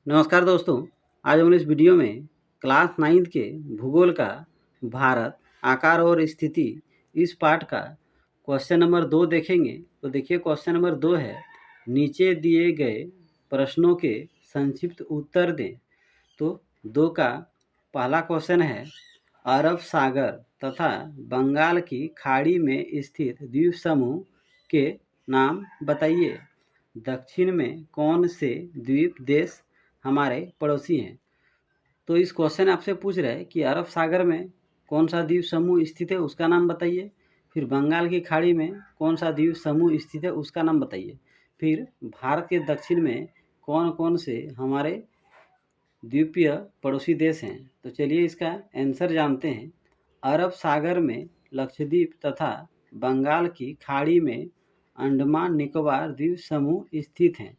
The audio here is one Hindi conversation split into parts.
नमस्कार दोस्तों। आज हम इस वीडियो में क्लास 9th के भूगोल का भारत आकार और स्थिति इस पाठ का क्वेश्चन नंबर 2 देखेंगे। तो देखिए क्वेश्चन नंबर 2 है, नीचे दिए गए प्रश्नों के संक्षिप्त उत्तर दें। तो 2 का पहला क्वेश्चन है, अरब सागर तथा बंगाल की खाड़ी में स्थित द्वीप समूह के नाम बताइए। दक्षिण में कौन से द्वीप देश हमारे पड़ोसी हैं। तो इस क्वेश्चन आपसे पूछ रहा है कि अरब सागर में कौन सा द्वीप समूह स्थित है, उसका नाम बताइए। फिर बंगाल की खाड़ी में कौन सा द्वीप समूह स्थित है, उसका नाम बताइए। फिर भारत के दक्षिण में कौन कौन से हमारे द्वीपीय पड़ोसी देश हैं। तो चलिए इसका आंसर जानते हैं। अरब सागर में लक्षद्वीप तथा बंगाल की खाड़ी में अंडमान निकोबार द्वीप समूह स्थित हैं।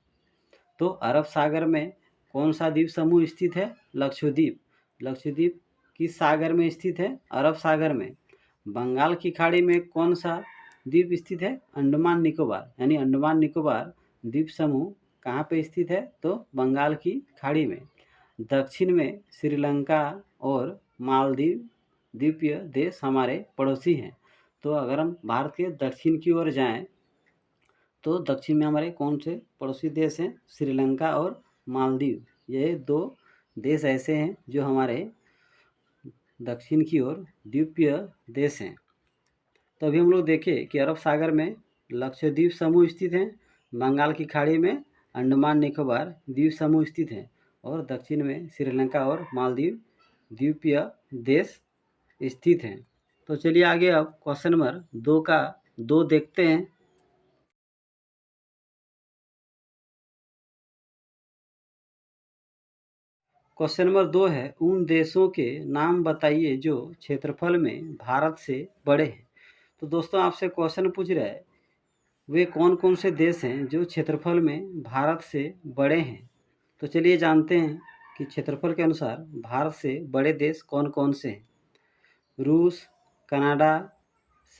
तो अरब सागर में कौन सा द्वीप समूह स्थित है? लक्षद्वीप। लक्षद्वीप किस सागर में स्थित है? अरब सागर में। बंगाल की खाड़ी में कौन सा द्वीप स्थित है? अंडमान निकोबार। यानी अंडमान निकोबार द्वीप समूह कहाँ पे स्थित है? तो बंगाल की खाड़ी में। दक्षिण में श्रीलंका और मालदीव द्वीपीय देश हमारे पड़ोसी हैं। तो अगर हम भारत के दक्षिण की ओर जाएं तो दक्षिण में हमारे कौन से पड़ोसी देश हैं? श्रीलंका और मालदीव। ये 2 देश ऐसे हैं जो हमारे दक्षिण की ओर द्वीपीय देश हैं। तो अभी हम लोग देखें कि अरब सागर में लक्षद्वीप समूह स्थित हैं, बंगाल की खाड़ी में अंडमान निकोबार द्वीप समूह स्थित हैं और दक्षिण में श्रीलंका और मालदीव द्वीपीय देश स्थित हैं। तो चलिए आगे अब क्वेश्चन नंबर 2 का 2 देखते हैं। क्वेश्चन नंबर 2 है, उन देशों के नाम बताइए जो क्षेत्रफल में भारत से बड़े हैं। तो दोस्तों आपसे क्वेश्चन पूछ रहा है, वे कौन कौन से देश हैं जो क्षेत्रफल में भारत से बड़े हैं। तो चलिए जानते हैं कि क्षेत्रफल के अनुसार भारत से बड़े देश कौन कौन से हैं। रूस, कनाडा,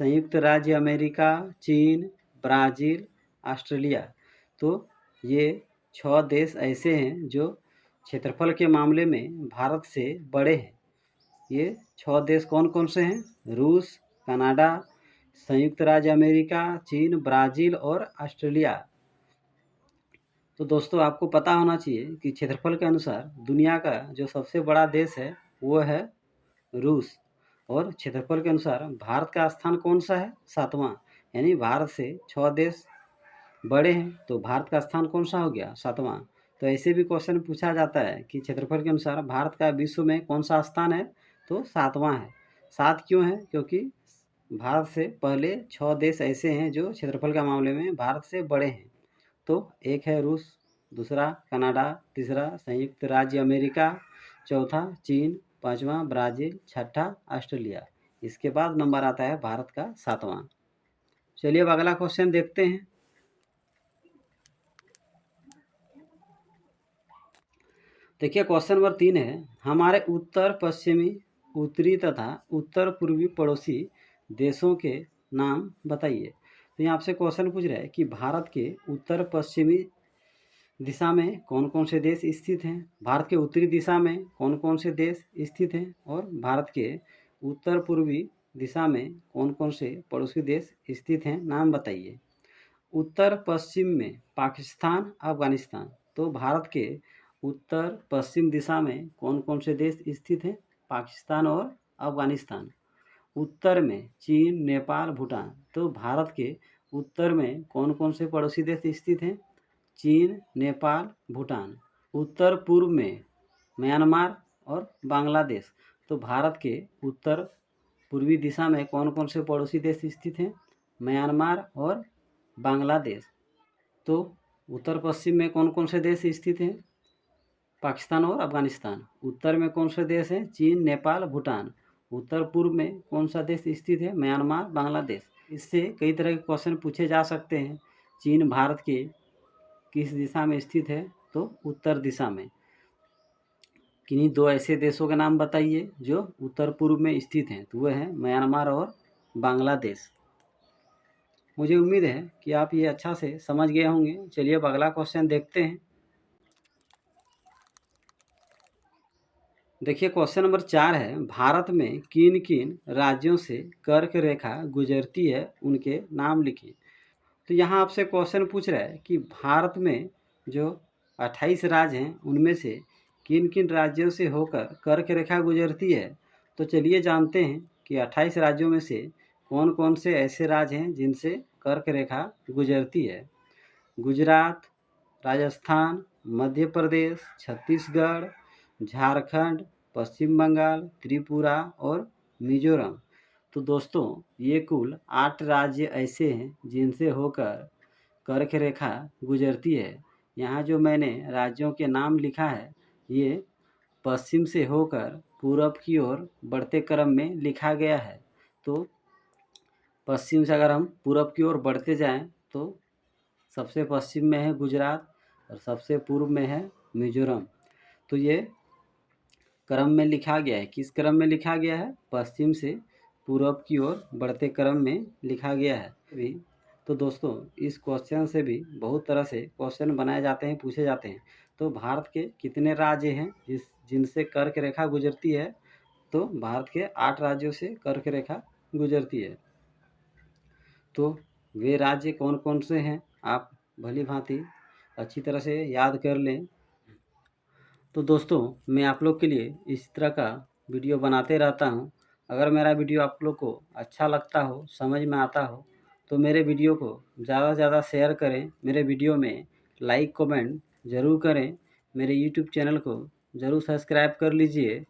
संयुक्त राज्य अमेरिका, चीन, ब्राज़ील, ऑस्ट्रेलिया। तो ये 6 देश ऐसे हैं जो क्षेत्रफल के मामले में भारत से बड़े हैं। ये 6 देश कौन कौन से हैं? रूस, कनाडा, संयुक्त राज्य अमेरिका, चीन, ब्राज़ील और ऑस्ट्रेलिया। तो दोस्तों आपको पता होना चाहिए कि क्षेत्रफल के अनुसार दुनिया का जो सबसे बड़ा देश है वो है रूस। और क्षेत्रफल के अनुसार भारत का स्थान कौन सा है? 7वां। यानी भारत से 6 देश बड़े हैं तो भारत का स्थान कौन सा हो गया? 7वां। तो ऐसे भी क्वेश्चन पूछा जाता है कि क्षेत्रफल के अनुसार भारत का विश्व में कौन सा स्थान है? तो 7वां है। 7 क्यों है? क्योंकि भारत से पहले 6 देश ऐसे हैं जो क्षेत्रफल के मामले में भारत से बड़े हैं। तो एक है रूस, दूसरा कनाडा, तीसरा संयुक्त राज्य अमेरिका, चौथा चीन, 5वां ब्राज़ील, छठा ऑस्ट्रेलिया। इसके बाद नंबर आता है भारत का 7वां। चलिए अब अगला क्वेश्चन देखते हैं। देखिए क्वेश्चन नंबर 3 है, हमारे उत्तर पश्चिमी, उत्तरी तथा उत्तर पूर्वी पड़ोसी देशों के नाम बताइए। तो यहाँ आपसे क्वेश्चन पूछ रहा है कि भारत के उत्तर पश्चिमी दिशा में कौन कौन से देश स्थित हैं, भारत के उत्तरी दिशा में कौन कौन से देश स्थित हैं और भारत के उत्तर पूर्वी दिशा में कौन कौन से पड़ोसी देश स्थित हैं, नाम बताइए। उत्तर पश्चिम में पाकिस्तान, अफगानिस्तान। तो भारत के उत्तर पश्चिम दिशा में कौन कौन से देश स्थित हैं? पाकिस्तान और अफगानिस्तान। उत्तर में चीन, नेपाल, भूटान। तो भारत के उत्तर में कौन कौन से पड़ोसी देश स्थित हैं? चीन, नेपाल, भूटान। उत्तर पूर्व में म्यांमार और बांग्लादेश। तो भारत के उत्तर पूर्वी दिशा में कौन कौन से पड़ोसी देश स्थित हैं? म्यांमार और बांग्लादेश। तो उत्तर पश्चिम में कौन कौन से देश स्थित हैं? पाकिस्तान और अफगानिस्तान। उत्तर में कौन से देश हैं? चीन, नेपाल, भूटान। उत्तर पूर्व में कौन सा देश स्थित है? म्यांमार, बांग्लादेश। इससे कई तरह के क्वेश्चन पूछे जा सकते हैं। चीन भारत के किस दिशा में स्थित है? तो उत्तर दिशा में। किन्हीं 2 ऐसे देशों के नाम बताइए जो उत्तर पूर्व में स्थित हैं। तो वह हैं म्यांमार और बांग्लादेश। मुझे उम्मीद है कि आप ये अच्छा से समझ गए होंगे। चलिए अब अगला क्वेश्चन देखते हैं। देखिए क्वेश्चन नंबर 4 है, भारत में किन किन राज्यों से कर्क रेखा गुजरती है, उनके नाम लिखिए। तो यहाँ आपसे क्वेश्चन पूछ रहा है कि भारत में जो 28 राज्य हैं उनमें से किन किन राज्यों से होकर कर्क रेखा गुजरती है। तो चलिए जानते हैं कि 28 राज्यों में से कौन कौन से ऐसे राज्य हैं जिनसे कर्क रेखा गुजरती है। गुजरात, राजस्थान, मध्य प्रदेश, छत्तीसगढ़, झारखंड, पश्चिम बंगाल, त्रिपुरा और मिजोरम। तो दोस्तों ये कुल 8 राज्य ऐसे हैं जिनसे होकर कर्क रेखा गुजरती है। यहाँ जो मैंने राज्यों के नाम लिखा है ये पश्चिम से होकर पूरब की ओर बढ़ते क्रम में लिखा गया है। तो पश्चिम से अगर हम पूरब की ओर बढ़ते जाएं तो सबसे पश्चिम में है गुजरात और सबसे पूर्व में है मिजोरम। तो ये क्रम में लिखा गया है। किस क्रम में लिखा गया है? पश्चिम से पूरब की ओर बढ़ते क्रम में लिखा गया है भी। तो दोस्तों इस क्वेश्चन से भी बहुत तरह से क्वेश्चन बनाए जाते हैं, पूछे जाते हैं। तो भारत के कितने राज्य हैं जिनसे कर्क रेखा गुजरती है? तो भारत के 8 राज्यों से कर्क रेखा गुजरती है। तो वे राज्य कौन कौन से हैं आप भली भांति अच्छी तरह से याद कर लें। तो दोस्तों मैं आप लोग के लिए इस तरह का वीडियो बनाते रहता हूं। अगर मेरा वीडियो आप लोग को अच्छा लगता हो, समझ में आता हो, तो मेरे वीडियो को ज़्यादा से ज़्यादा शेयर करें। मेरे वीडियो में लाइक कमेंट ज़रूर करें। मेरे यूट्यूब चैनल को ज़रूर सब्सक्राइब कर लीजिए।